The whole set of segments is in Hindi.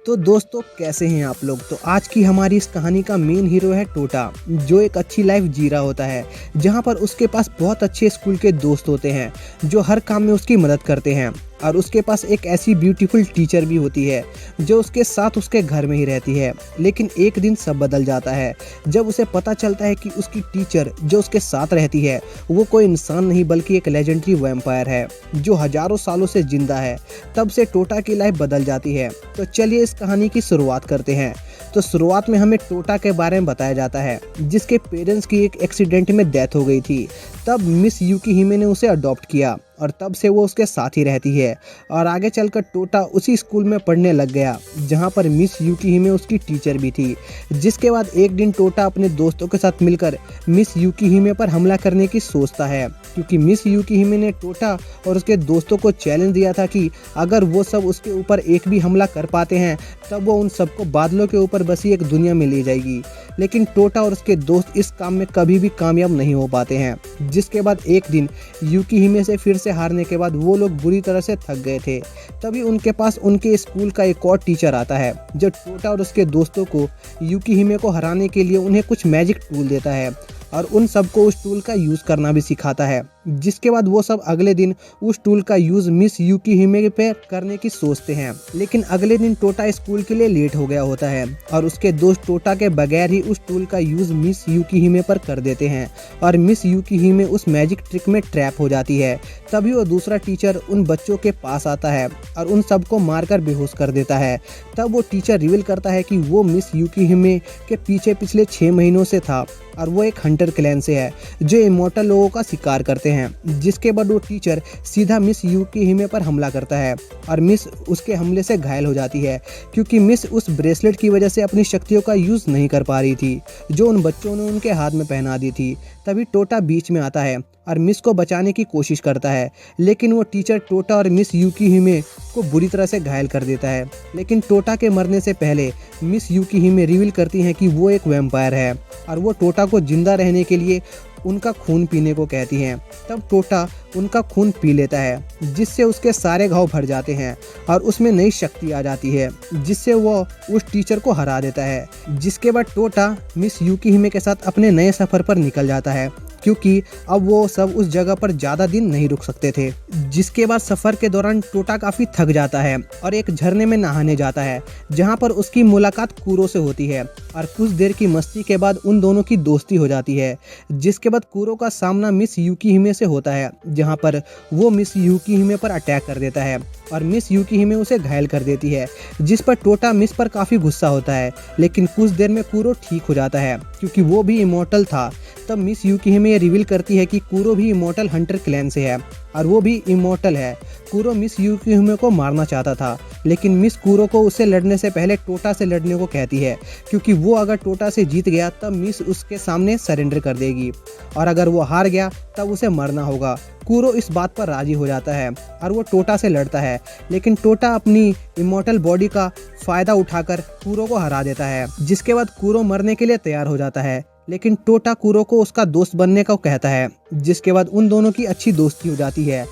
तो दोस्तों कैसे हैं आप लोग। तो आज की हमारी इस कहानी का मेन हीरो है टोटा, जो एक अच्छी लाइफ जी रहा होता है, जहां पर उसके पास बहुत अच्छे स्कूल के दोस्त होते हैं जो हर काम में उसकी मदद करते हैं। और उसके पास एक ऐसी ब्यूटीफुल टीचर भी होती है जो उसके साथ उसके घर में ही रहती है। लेकिन एक दिन सब बदल जाता है जब उसे पता चलता है कि उसकी टीचर जो उसके साथ रहती है वो कोई इंसान नहीं बल्कि एक लेजेंडरी वैम्पायर है जो हजारों सालों से जिंदा है। तब से टोटा की लाइफ बदल जाती है। तो चलिए इस कहानी की शुरुआत करते हैं। तो शुरुआत में हमें टोटा के बारे में बताया जाता है जिसके पेरेंट्स की एक एक्सीडेंट में डेथ हो गई थी। तब मिस यूकी हिमे ने उसे अडॉप्ट किया और तब से वो उसके साथ ही रहती है। और आगे चलकर टोटा उसी स्कूल में पढ़ने लग गया जहाँ पर मिस यूकी हिमे उसकी टीचर भी थी। जिसके बाद एक दिन टोटा अपने दोस्तों के साथ मिलकर मिस यूकी हिमे पर हमला करने की सोचता है, क्योंकि मिस यूकी हिमे ने टोटा और उसके दोस्तों को चैलेंज दिया था कि अगर वो सब उसके ऊपर एक भी हमला कर पाते हैं तब वो उन सबको बादलों के ऊपर बसी एक दुनिया में ले जाएगी। लेकिन टोटा और उसके दोस्त इस काम में कभी भी कामयाब नहीं हो पाते हैं। जिसके बाद एक दिन यूकी हिमे से फिर से हारने के बाद वो लोग बुरी तरह से थक गए थे। तभी उनके पास उनके स्कूल का एक और टीचर आता है जो टोटा और उसके दोस्तों को यूकी हिमे को हराने के लिए उन्हें कुछ मैजिक टूल देता है और उन सबको उस टूल का यूज़ करना भी सिखाता है। जिसके बाद वो सब अगले दिन उस टूल का यूज़ मिस यूकी हिमे पे करने की सोचते हैं। लेकिन अगले दिन टोटा स्कूल के लिए लेट हो गया होता है और उसके दोस्त टोटा के बगैर ही उस टूल का यूज़ मिस यूकी हिमे पर कर देते हैं और मिस यूकी हिमे उस मैजिक ट्रिक में ट्रैप हो जाती है। तभी वो दूसरा टीचर उन बच्चों के पास आता है और उन सबको मारकर बेहोश कर देता है। तब वो टीचर रिवील करता है कि वो मिस यूकी हिमे के पीछे पिछले 6 महीनों से था और वो एक हंटर क्लैन से है जो इमॉर्टल लोगों का शिकार करते हैं। जिसके बाद वो टीचर सीधा मिस यूकी हिमे पर हमला करता है और मिस उसके हमले से घायल हो जाती है, क्योंकि मिस उस ब्रेसलेट की वजह से अपनी शक्तियों का यूज़ नहीं कर पा रही थी जो उन बच्चों ने उनके हाथ में पहना दी थी। तभी टोटा बीच में आता है और मिस को बचाने की कोशिश करता है, लेकिन वो टीचर टोटा और मिस यूकी हिमे को बुरी तरह से घायल कर देता है। लेकिन टोटा के मरने से पहले मिस यूकी हिमे रिवील करती हैं कि वो एक वैम्पायर है और वो टोटा को जिंदा रहने के लिए उनका खून पीने को कहती हैं। तब टोटा उनका खून पी लेता है जिससे उसके सारे घाव भर जाते हैं और उसमें नई शक्ति आ जाती है जिससे वो उस टीचर को हरा देता है। जिसके बाद टोटा मिस यूकी हिमे के साथ अपने नए सफ़र पर निकल जाता है, क्योंकि अब वो सब उस जगह पर ज़्यादा दिन नहीं रुक सकते थे। जिसके बाद सफ़र के दौरान टोटा काफ़ी थक जाता है और एक झरने में नहाने जाता है जहाँ पर उसकी मुलाकात कूरो से होती है और कुछ देर की मस्ती के बाद उन दोनों की दोस्ती हो जाती है। जिसके बाद कूरो का सामना मिस यूकी हिमे से होता है जहाँ पर वो मिस यूकी हिमे पर अटैक कर देता है और मिस यूकी हिमे उसे घायल कर देती है। जिस पर टोटा मिस पर काफ़ी गुस्सा होता है, लेकिन कुछ देर में कूरो ठीक हो जाता है क्योंकि वो भी इमॉर्टल था। तब मिस यूकी हिमे ये रिवील करती है कि कूरो भी इमॉर्टल हंटर क्लैन से है और वो भी इमॉर्टल है। कूरो मिस यूकी हिमे को मारना चाहता था, लेकिन मिस कूरो को उससे लड़ने से पहले टोटा से लड़ने को कहती है, क्योंकि वो अगर टोटा से जीत गया तब मिस उसके सामने सरेंडर कर देगी और अगर वो हार गया तब उसे मरना होगा। कूरो इस बात पर राजी हो जाता है और वो टोटा से लड़ता है, लेकिन टोटा अपनी इमॉर्टल बॉडी का फ़ायदा उठाकर कूरो को हरा देता है। जिसके बाद कूरो मरने के लिए तैयार हो जाता है, लेकिन टोटा कूरो को उसका दोस्त बनने का कहता है। जिसके बाद उन दोनों की अच्छी दोस्ती हो जाती है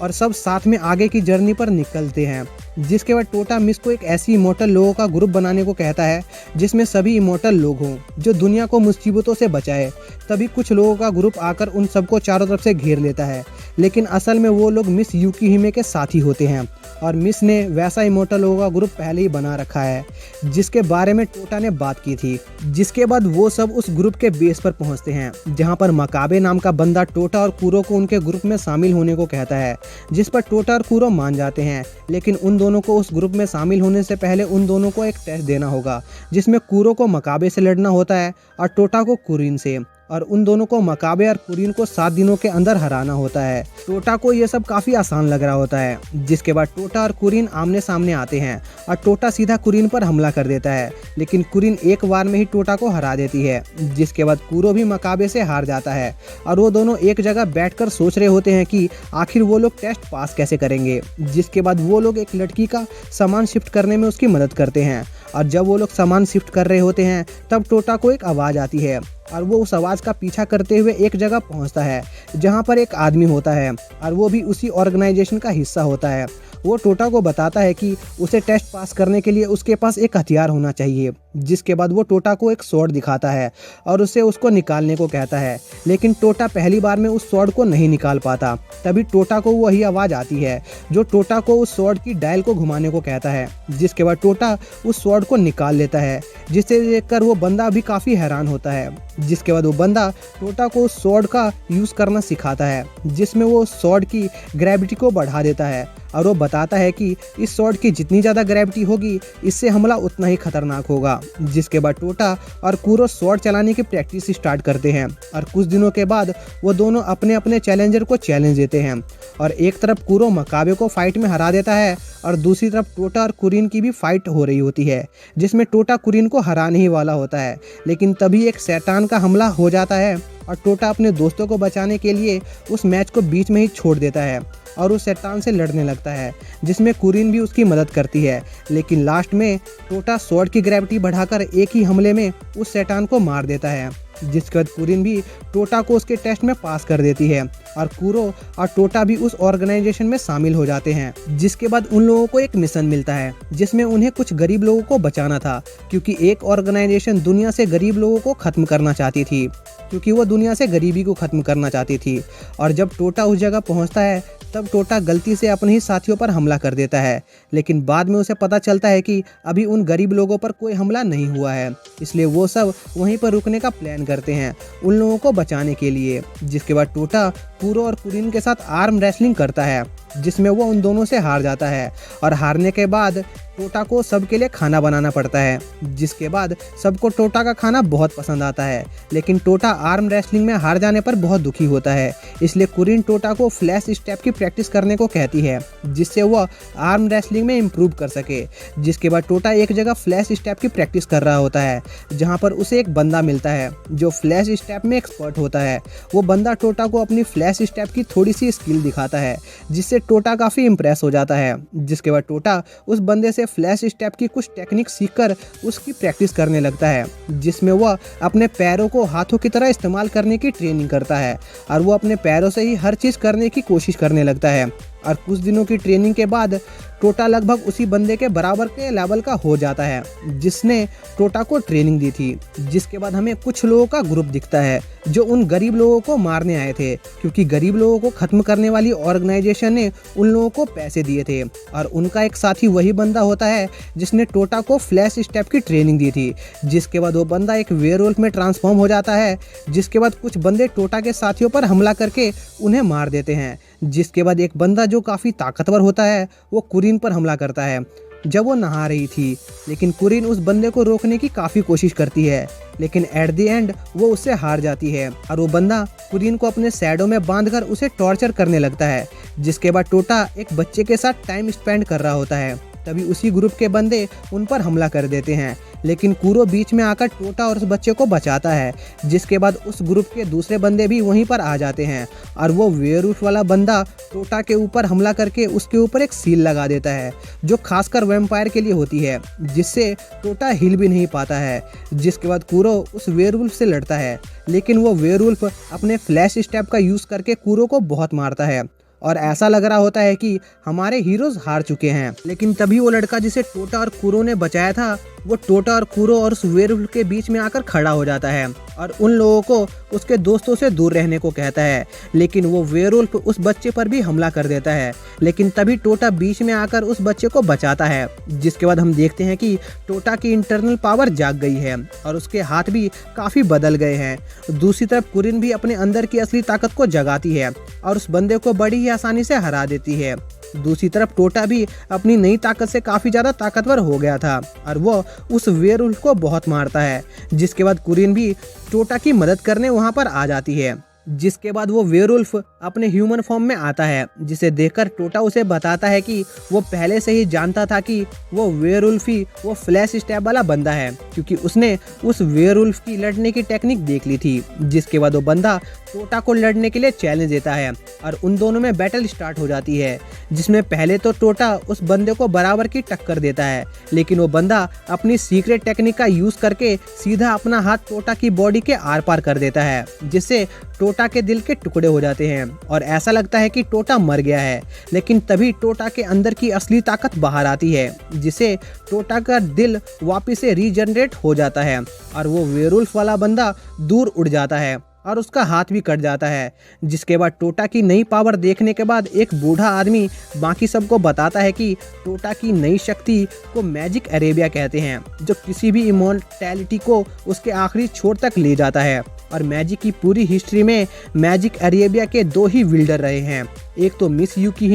और सब साथ में आगे की जर्नी पर निकलते हैं। जिसके बाद टोटा मिस को एक ऐसी इमॉर्टल लोगों का ग्रुप बनाने को कहता है जिसमें सभी इमॉर्टल लोग हों जो दुनिया को मुसीबतों से बचाए। तभी कुछ लोगों का ग्रुप आकर उन सबको चारों तरफ से घेर लेता है, लेकिन असल में वो लोग मिस यूकी हिमे के साथी होते हैं और मिस ने वैसा इमॉर्टल लोगों का ग्रुप पहले ही बना रखा है जिसके बारे में टोटा ने बात की थी। जिसके बाद वो सब उस ग्रुप के बेस पर पहुंचते हैं जहां पर मकाबे नाम का बंदा टोटा और कूरो को उनके ग्रुप में शामिल होने को कहता है। जिस पर टोटा और कूरो मान जाते हैं, लेकिन उन दोनों को उस ग्रुप में शामिल होने से पहले उन दोनों को एक टेस्ट देना होगा जिसमें कूरो को मकाबे से लड़ना होता है और टोटा को कुरिन से, और उन दोनों को मकाबे और कुरिन को 7 दिनों के अंदर हराना होता है। टोटा को ये सब काफ़ी आसान लग रहा होता है। जिसके बाद टोटा और कुरिन आमने सामने आते हैं और टोटा सीधा कुरिन पर हमला कर देता है, लेकिन कुरिन एक बार में ही टोटा को हरा देती है। जिसके बाद कूरो भी मकाबे से हार जाता है और वो दोनों एक जगह बैठकर सोच रहे होते हैं कि आखिर वो लोग टेस्ट पास कैसे करेंगे। जिसके बाद वो लोग एक लड़की का सामान शिफ्ट करने में उसकी मदद करते हैं और जब वो लोग सामान शिफ्ट कर रहे होते हैं तब टोटा को एक आवाज़ आती है और वो उस आवाज़ का पीछा करते हुए एक जगह पहुंचता है जहां पर एक आदमी होता है और वो भी उसी ऑर्गेनाइजेशन का हिस्सा होता है। वो टोटा को बताता है कि उसे टेस्ट पास करने के लिए उसके पास एक हथियार होना चाहिए। जिसके बाद वो टोटा को एक स्वॉर्ड दिखाता है और उसे उसको निकालने को कहता है, लेकिन टोटा पहली बार में उस स्वॉर्ड को नहीं निकाल पाता। तभी टोटा को वही आवाज़ आती है जो टोटा को उस स्वॉर्ड की डायल को घुमाने को कहता है। जिसके बाद टोटा उस स्वॉर्ड को निकाल लेता है, जिसे देखकर वो बंदा भी काफ़ी हैरान होता है। जिसके बाद वो बंदा टोटा को उस स्वॉर्ड का यूज़ करना सिखाता है, जिसमें वो स्वॉर्ड की ग्रेविटी को बढ़ा देता है और वो बताता है कि इस स्वॉर्ड की जितनी ज़्यादा ग्रेविटी होगी, इससे हमला उतना ही खतरनाक होगा। जिसके बाद टोटा और कूरो स्वॉर्ड चलाने की प्रैक्टिस स्टार्ट करते हैं और कुछ दिनों के बाद वो दोनों अपने अपने चैलेंजर को चैलेंज देते हैं। और एक तरफ कूरो मकाबे को फाइट में हरा देता है और दूसरी तरफ टोटा और कुरिन की भी फाइट हो रही होती है, जिसमें टोटा कुरिन को हराने ही वाला होता है। लेकिन तभी एक शैतान का हमला हो जाता है और टोटा अपने दोस्तों को बचाने के लिए उस मैच को बीच में ही छोड़ देता है और उस शैतान से लड़ने लगता है, जिसमें कुरिन भी उसकी मदद करती है। लेकिन लास्ट में टोटा स्वॉर्ड की ग्रेविटी बढ़ाकर एक ही हमले में उस शैतान को मार देता है। जिसके बाद कुरिन भी टोटा को उसके टेस्ट में पास कर देती है और कूरो और टोटा भी उस ऑर्गेनाइजेशन में शामिल हो जाते हैं। जिसके बाद उन लोगों को एक मिशन मिलता है, जिसमें उन्हें कुछ गरीब लोगों को बचाना था, क्योंकि एक ऑर्गेनाइजेशन दुनिया से गरीब लोगों को ख़त्म करना चाहती थी, क्योंकि वो दुनिया से गरीबी को ख़त्म करना चाहती थी। और जब टोटा उस जगह पहुंचता है तब टोटा गलती से अपने ही साथियों पर हमला कर देता है, लेकिन बाद में उसे पता चलता है कि अभी उन गरीब लोगों पर कोई हमला नहीं हुआ है, इसलिए वो सब वहीं पर रुकने का प्लान करते हैं उन लोगों को बचाने के लिए। जिसके बाद टोटा कूरो और कुरिन के साथ आर्म रेसलिंग करता है, जिसमें वो उन दोनों से हार जाता है और हारने के बाद टोटा को सबके लिए खाना बनाना पड़ता है। जिसके बाद सबको टोटा का खाना बहुत पसंद आता है, लेकिन टोटा आर्म रेसलिंग में हार जाने पर बहुत दुखी होता है, इसलिए कुरिन टोटा को फ्लैश स्टेप की प्रैक्टिस करने को कहती है, जिससे वह आर्म रेसलिंग में इम्प्रूव कर सके। जिसके बाद टोटा एक जगह फ्लैश स्टेप की प्रैक्टिस कर रहा होता है, जहाँ पर उसे एक बंदा मिलता है जो फ्लैश स्टेप में एक्सपर्ट होता है। वो बंदा टोटा को अपनी फ्लैश स्टेप की थोड़ी सी स्किल दिखाता है, जिससे टोटा काफ़ी इम्प्रेस हो जाता है। जिसके बाद टोटा उस बंदे से फ्लैश स्टेप की कुछ टेक्निक सीखकर उसकी प्रैक्टिस करने लगता है, जिसमें वह अपने पैरों को हाथों की तरह इस्तेमाल करने की ट्रेनिंग करता है और वो अपने पैरों से ही हर चीज़ करने की कोशिश करने लगता है। और कुछ दिनों की ट्रेनिंग के बाद टोटा लगभग उसी बंदे के बराबर के लेवल का हो जाता है जिसने टोटा को ट्रेनिंग दी थी। जिसके बाद हमें कुछ लोगों का ग्रुप दिखता है जो उन गरीब लोगों को मारने आए थे, क्योंकि गरीब लोगों को ख़त्म करने वाली ऑर्गेनाइजेशन ने उन लोगों को पैसे दिए थे। और उनका एक साथी वही बंदा होता है जिसने टोटा को फ्लैश स्टेप की ट्रेनिंग दी थी। जिसके बाद वो बंदा एक वेयरवुल्फ में ट्रांसफॉर्म हो जाता है। जिसके बाद कुछ बंदे टोटा के साथियों पर हमला करके उन्हें मार देते हैं। जिसके बाद एक बंदा जो काफ़ी ताकतवर होता है वो कुरिन पर हमला करता है जब वो नहा रही थी, लेकिन कुरिन उस बंदे को रोकने की काफ़ी कोशिश करती है, लेकिन एट द एंड वो उससे हार जाती है और वो बंदा कुरिन को अपने शैडो में बांधकर उसे टॉर्चर करने लगता है। जिसके बाद टोटा एक बच्चे के साथ टाइम स्पेंड कर रहा होता है, तभी उसी ग्रुप के बंदे उन पर हमला कर देते हैं, लेकिन कूरो बीच में आकर टोटा और उस बच्चे को बचाता है। जिसके बाद उस ग्रुप के दूसरे बंदे भी वहीं पर आ जाते हैं और वो वेयरवुल्फ वाला बंदा टोटा के ऊपर हमला करके उसके ऊपर एक सील लगा देता है जो खासकर वैम्पायर के लिए होती है, जिससे टोटा हिल भी नहीं पाता है। जिसके बाद कूरो उस वेयरवुल्फ से लड़ता है, लेकिन वो वेयरवुल्फ अपने फ्लैश स्टेप का यूज़ करके कूरो को बहुत मारता है और ऐसा लग रहा होता है कि हमारे हीरोज हार चुके हैं। लेकिन तभी वो लड़का जिसे टोटा और कूरो ने बचाया था वो टोटा और कूरो और उस वेयरवुल्फ के बीच में आकर खड़ा हो जाता है और उन लोगों को उसके दोस्तों से दूर रहने को कहता है, लेकिन वो वेयरवुल्फ उस बच्चे पर भी हमला कर देता है। लेकिन तभी टोटा बीच में आकर उस बच्चे को बचाता है। जिसके बाद हम देखते हैं कि टोटा की इंटरनल पावर जाग गई है और उसके हाथ भी काफ़ी बदल गए हैं। दूसरी तरफ कुरिन भी अपने अंदर की असली ताकत को जगाती है और उस बंदे को बड़ी ही आसानी से हरा देती है। दूसरी तरफ टोटा भी अपनी नई ताकत से काफ़ी ज़्यादा ताकतवर हो गया था और वो उस वेयरवुल्फ को बहुत मारता है। जिसके बाद कुरिन भी टोटा की मदद करने वहाँ पर आ जाती है। जिसके बाद वो वेयरवुल्फ अपने ह्यूमन फॉर्म में आता है, जिसे देखकर टोटा उसे बताता है कि वो पहले से ही जानता था कि वो वेयरवुल्फ ही वो फ्लैश स्टेप वाला बंदा है, क्योंकि उसने उस वेयरवुल्फ की लड़ने की टेक्निक देख ली थी। जिसके बाद वो बंदा टोटा को लड़ने के लिए चैलेंज देता है और उन दोनों में बैटल स्टार्ट हो जाती है, जिसमें पहले तो टोटा उस बंदे को बराबर की टक्कर देता है, लेकिन वो बंदा अपनी सीक्रेट टेक्निक का यूज़ करके सीधा अपना हाथ टोटा की बॉडी के आर पार कर देता है, जिससे टोटा टोटा के दिल के टुकड़े हो जाते हैं और ऐसा लगता है कि टोटा मर गया है। लेकिन तभी टोटा के अंदर की असली ताकत बाहर आती है, जिसे टोटा का दिल वापस से रीजनरेट हो जाता है और वो वेयरवुल्फ वाला बंदा दूर उड़ जाता है और उसका हाथ भी कट जाता है। जिसके बाद टोटा की नई पावर देखने के बाद एक बूढ़ा आदमी बाकी सबको बताता है कि टोटा की नई शक्ति को मैजिक अरेबिया कहते हैं, जो किसी भी इमॉर्टैलिटी को उसके आखिरी छोर तक ले जाता है। और मैजिक की पूरी हिस्ट्री में मैजिक अरेबिया के 2 ही विल्डर रहे हैं। एक तो मिस यूकी,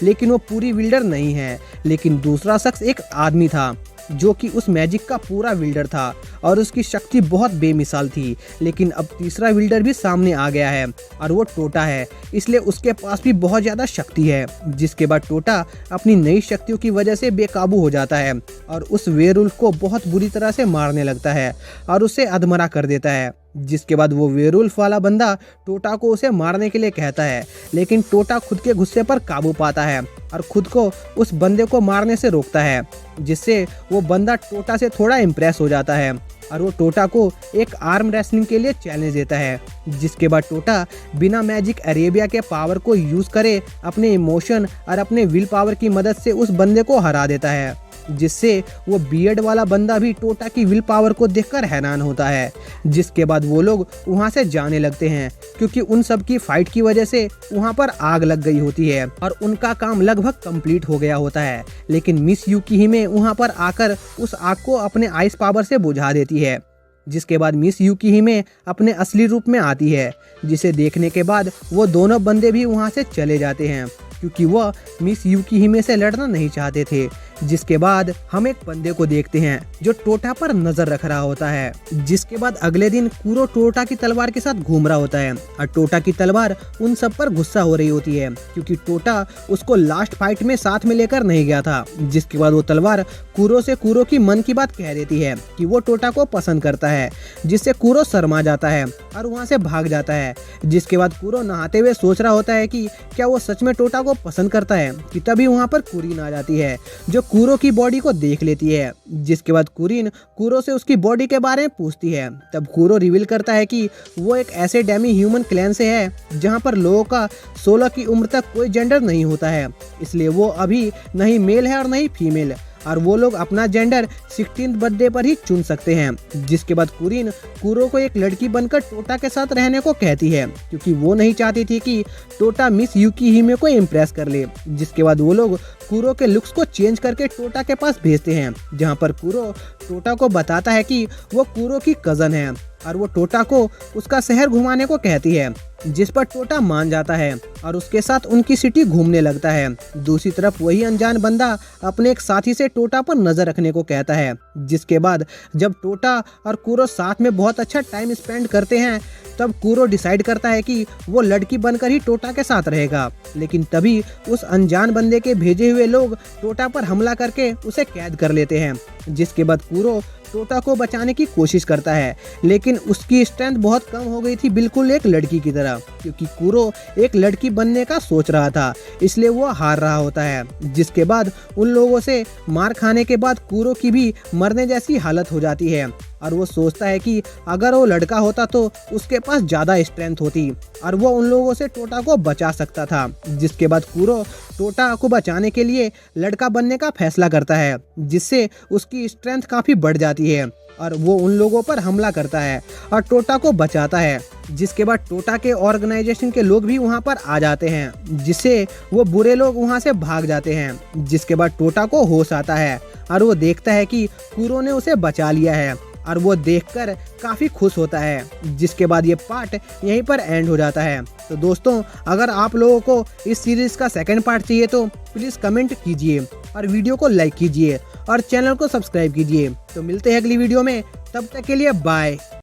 लेकिन वो पूरी विल्डर नहीं है, लेकिन दूसरा शख्स एक आदमी था जो कि उस मैजिक का पूरा विल्डर था और उसकी शक्ति बहुत बेमिसाल थी। लेकिन अब तीसरा विल्डर भी सामने आ गया है और वो टोटा है, इसलिए उसके पास भी बहुत ज़्यादा शक्ति है। जिसके बाद टोटा अपनी नई शक्तियों की वजह से बेकाबू हो जाता है और उस वेयरवुल्फ को बहुत बुरी तरह से मारने लगता है और उसे अधमरा कर देता है। जिसके बाद वो वेयरवुल्फ वाला बंदा टोटा को उसे मारने के लिए कहता है, लेकिन टोटा खुद के गुस्से पर काबू पाता है और खुद को उस बंदे को मारने से रोकता है, जिससे वो बंदा टोटा से थोड़ा इम्प्रेस हो जाता है और वो टोटा को एक आर्म रेसलिंग के लिए चैलेंज देता है। जिसके बाद टोटा बिना मैजिक अरेबिया के पावर को यूज़ करे अपने इमोशन और अपने विल पावर की मदद से उस बंदे को हरा देता है, जिससे वो बियर्ड वाला बंदा भी टोटा की विल पावर को देखकर हैरान होता है। जिसके बाद वो लोग वहाँ से जाने लगते हैं, क्योंकि उन सब की फाइट की वजह से वहाँ पर आग लग गई होती है और उनका काम लगभग कंप्लीट हो गया होता है। लेकिन मिस यूकी वहाँ पर आकर उस आग को अपने आइस पावर से बुझा देती है। जिसके बाद मिस यूकी अपने असली रूप में आती है, जिसे देखने के बाद वो दोनों बंदे भी वहाँ से चले जाते हैं, क्योंकि वह मिस यूकी से लड़ना नहीं चाहते थे। जिसके बाद हम एक बंदे को देखते हैं जो टोटा पर नजर रख रहा होता है। जिसके बाद अगले दिन कुरो टोटा की तलवार के साथ घूम रहा होता है और टोटा की तलवार उन सब पर गुस्सा हो रही होती है, क्योंकि टोटा उसको लास्ट फाइट में साथ में लेकर नहीं गया था। जिसके बाद वो तलवार कुरो से कुरो की मन की बात कह देती है कि वो टोटा को पसंद करता है, जिससे कुरो शर्मा जाता है और वहाँ से भाग जाता है। जिसके बाद कुरो नहाते हुए सोच रहा होता है कि क्या वो सच में टोटा को पसंद करता है, कि तभी वहाँ पर कुरीन आ जाती है जो कुरो की बॉडी को देख लेती है। जिसके बाद कुरीन कुरो से उसकी बॉडी के बारे में पूछती है। तब कुरो रिवील करता है कि वो एक ऐसे डेमी ह्यूमन क्लैन से है जहां पर लोगों का 16 की उम्र तक कोई जेंडर नहीं होता है, इसलिए वो अभी नहीं मेल है और नहीं फीमेल, और वो लोग अपना जेंडर 16th बर्थडे पर ही चुन सकते हैं। जिसके बाद कुरीन कुरो को एक लड़की बनकर टोटा के साथ रहने को कहती है, क्योंकि वो नहीं चाहती थी कि टोटा मिस यूकी को इम्प्रेस कर ले। जिसके बाद वो लोग कुरो के लुक्स को चेंज करके टोटा के पास भेजते हैं, जहाँ पर कुरो टोटा को बताता है कि वो कुरो की कज़न है और वो टोटा को उसका शहर घुमाने को कहती है, जिस पर टोटा मान जाता है और उसके साथ उनकी सिटी घूमने लगता है। दूसरी तरफ वही अनजान बंदा अपने एक साथी से टोटा पर नजर रखने को कहता है। जिसके बाद जब टोटा और कुरो साथ में बहुत अच्छा टाइम स्पेंड करते हैं, तब कुरो डिसाइड करता है कि वो लड़की बनकर ही टोटा के साथ रहेगा। लेकिन तभी उस अनजान बंदे के भेजे हुए लोग टोटा पर हमला करके उसे कैद कर लेते हैं। जिसके बाद कुरो टोटा को बचाने की कोशिश करता है, लेकिन उसकी स्ट्रेंथ बहुत कम हो गई थी, बिल्कुल एक लड़की की तरह, क्योंकि कुरो एक लड़की बनने का सोच रहा था, इसलिए वो हार रहा होता है। जिसके बाद उन लोगों से मार खाने के बाद कुरो की भी मरने जैसी हालत हो जाती है और वो सोचता है कि अगर वो लड़का होता तो उसके पास ज़्यादा स्ट्रेंथ होती और वो उन लोगों से टोटा को बचा सकता था। जिसके बाद कुरो टोटा को बचाने के लिए लड़का बनने का फैसला करता है, जिससे उसकी स्ट्रेंथ काफ़ी बढ़ जाती है और वो उन लोगों पर हमला करता है और टोटा को बचाता है। जिसके बाद टोटा के ऑर्गेनाइजेशन के लोग भी वहाँ पर आ जाते हैं, जिससे वो बुरे लोग वहाँ से भाग जाते हैं। जिसके बाद टोटा को होश आता है और वो देखता है कि कुरो ने उसे बचा लिया है और वो देखकर काफ़ी खुश होता है। जिसके बाद ये पार्ट यहीं पर एंड हो जाता है। तो दोस्तों, अगर आप लोगों को इस सीरीज़ का सेकंड पार्ट चाहिए तो प्लीज़ कमेंट कीजिए और वीडियो को लाइक कीजिए और चैनल को सब्सक्राइब कीजिए। तो मिलते हैं अगली वीडियो में, तब तक के लिए बाय।